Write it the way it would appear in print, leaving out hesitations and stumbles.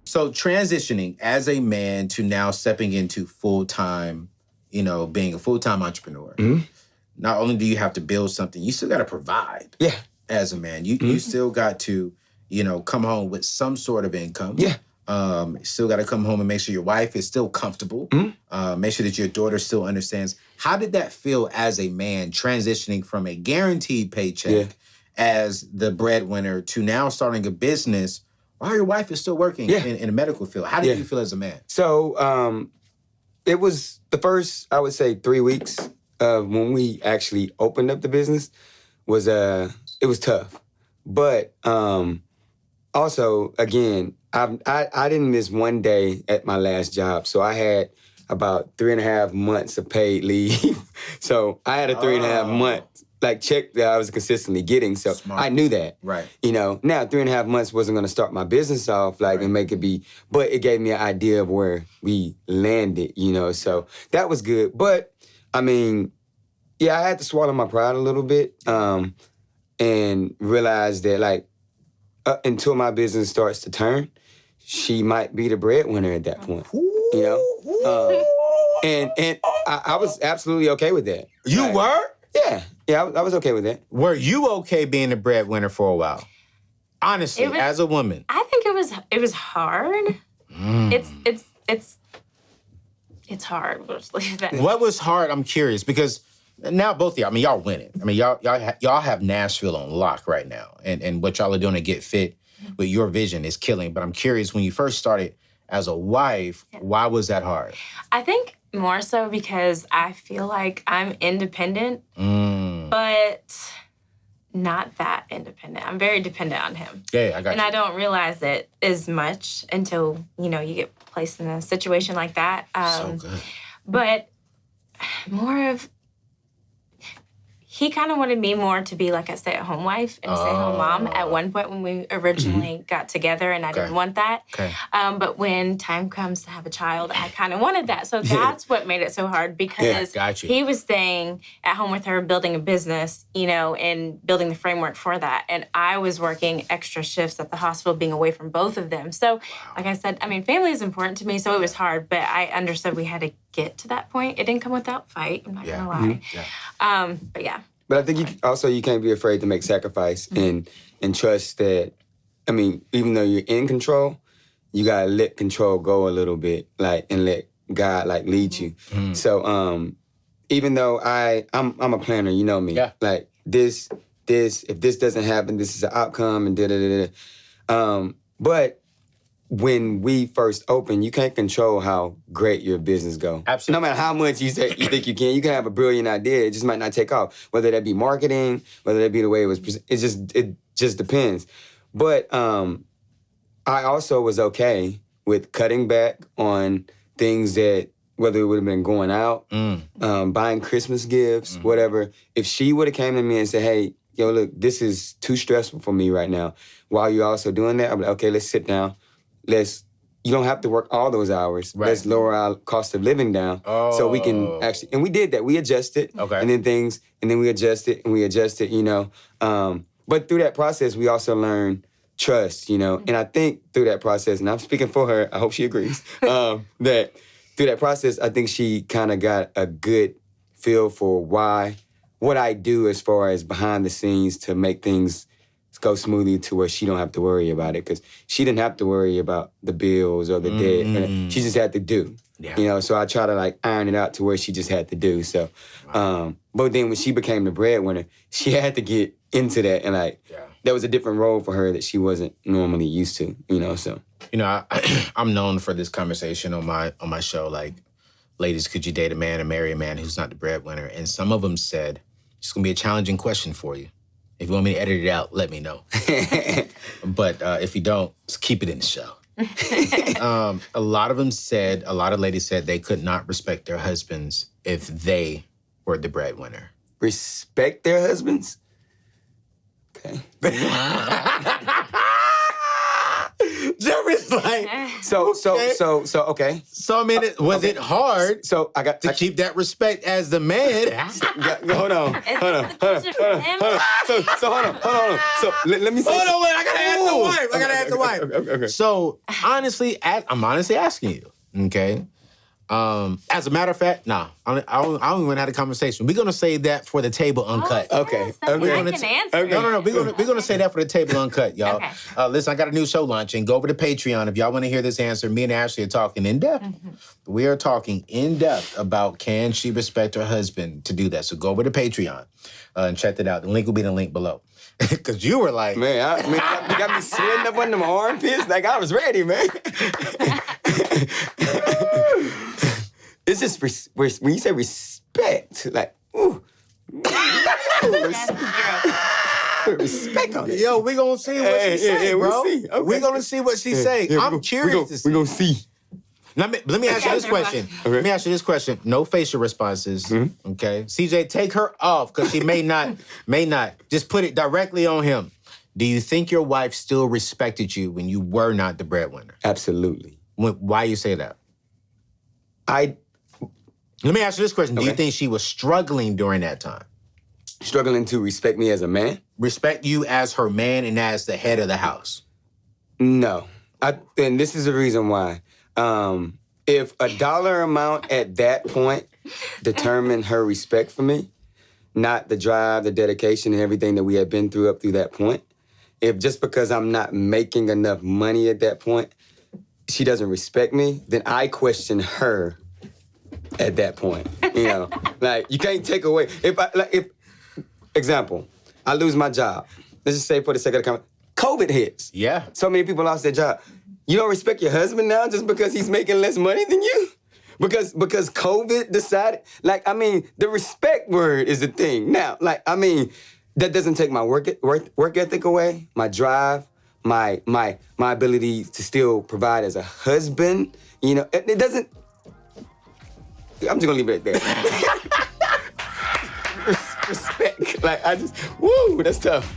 So transitioning as a man to now stepping into full-time, being a full-time entrepreneur. Mm-hmm. Not only do you have to build something, you still got to provide. Yeah. As a man, you still got to, come home with some sort of income. Yeah. Still got to come home and make sure your wife is still comfortable. Make sure that your daughter still understands. How did that feel as a man transitioning from a guaranteed paycheck as the breadwinner to now starting a business while your wife is still working in the medical field? How did you feel as a man? So it was the first, I would say, 3 weeks of when we actually opened up the business was it was tough. But also, again, I didn't miss one day at my last job. So I had about 3.5 months of paid leave. So I had a 3.5 month check that I was consistently getting. So Smart. I knew that. Right. Now 3.5 months wasn't going to start my business off and make it be, but it gave me an idea of where we landed, so that was good. But I mean, I had to swallow my pride a little bit and realize that until my business starts to turn, she might be the breadwinner at that point, and I was absolutely okay with that. You were? Yeah, I was okay with that. Were you okay being the breadwinner for a while? Honestly, as a woman. I think it was hard. It's hard. We'll just leave it at that. What was hard? I'm curious because now both of y'all, y'all winning. Y'all have Nashville on lock right now, and what y'all are doing to get fit with your vision is killing. But I'm curious, when you first started as a wife, why was that hard? I think more so because I feel like I'm independent, but not that independent. I'm very dependent on him. Yeah, I got you. And I don't realize it as much until, you get placed in a situation like that. So good. But more of, he kind of wanted me more to be like a stay-at-home wife and a stay-at-home mom at one point when we originally got together, and I didn't want that. Okay. But when time comes to have a child, I kind of wanted that. So that's what made it so hard, because he was staying at home with her, building a business, and building the framework for that. And I was working extra shifts at the hospital, being away from both of them. So, like I said, family is important to me, so it was hard, but I understood we had to get to that point. It didn't come without fight, I'm not gonna lie. But yeah. But I think you can't be afraid to make sacrifice and trust that, even though you're in control, you gotta let control go a little bit, and let God lead you. So even though I'm a planner, you know me. Yeah. This, if this doesn't happen, this is an outcome and da-da-da-da. But when we first open, you can't control how great your business go. Absolutely. No matter how much you think you can have a brilliant idea. It just might not take off. Whether that be marketing, whether that be the way it was presented, it just depends. But I also was okay with cutting back on things that, whether it would have been going out, buying Christmas gifts, whatever. If she would have came to me and said, "Hey, yo, look, this is too stressful for me right now," while you're also doing that, I'm like, "Okay, let's sit down. You don't have to work all those hours. Right. Let's lower our cost of living down so we can actually," and we did that. We adjusted. Okay. And then we adjusted, But through that process, we also learned trust, And I think through that process, and I'm speaking for her, I hope she agrees, that through that process, I think she kind of got a good feel for what I do as far as behind the scenes to make things go smoothly to where she don't have to worry about it, because she didn't have to worry about the bills or the debt. She just had to do. Yeah. So I try to iron it out to where she just had to do. So, but then when she became the breadwinner, she had to get into that, and that was a different role for her that she wasn't normally used to. So. I'm known for this conversation on my show, ladies, could you date a man or marry a man who's not the breadwinner? And some of them said, it's gonna be a challenging question for you. If you want me to edit it out, let me know. But if you don't, just keep it in the show. A lot of ladies said they could not respect their husbands if they were the breadwinner. Respect their husbands? Okay. Jeffery's okay. So was it hard? So I got to keep that respect as the man. Hold on. So let me say. Hold on, wait, I gotta ask the wife. I gotta ask the wife. Okay. So honestly, I'm honestly asking you. Okay. As a matter of fact, I don't even have a conversation. We're gonna save that for the table uncut. Okay. I can answer. No. We're gonna say that for the table uncut, y'all. Okay. Listen, I got a new show launching. Go over to Patreon if y'all want to hear this answer. Me and Ashley are talking in depth. Mm-hmm. We are talking in depth about can she respect her husband to do that. So go over to Patreon and check that out. The link will be in the link below. Because you were like, man, you got me sweating up under my armpits. Like I was ready, man. It's just when you say respect, like, ooh. Respect on it. Yo, we gonna see what she say, bro. We'll see. Okay. We gonna see what she say. I'm curious to see. We gonna see. Let me ask you this question. Okay. Let me ask you this question. No facial responses. Mm-hmm. Okay. CJ, take her off because she may not. Just put it directly on him. Do you think your wife still respected you when you were not the breadwinner? Absolutely. Why you say that? Let me ask you this question. Okay. Do you think she was struggling during that time? Struggling to respect me as a man? Respect you as her man and as the head of the house? No. And this is the reason why. If a dollar amount at that point determined her respect for me, not the drive, the dedication, and everything that we had been through up through that point, if just because I'm not making enough money at that point, she doesn't respect me, then I question her at that point. You know, like you can't take away. If example, I lose my job. Let's just say for the sake of the comment, COVID hits. Yeah. So many people lost their job. You don't respect your husband now just because he's making less money than you? Because COVID decided, the respect word is the thing. Now, that doesn't take my work ethic away, my drive, my ability to still provide as a husband. You know, it doesn't. I'm just gonna leave it at that. Respect. That's tough.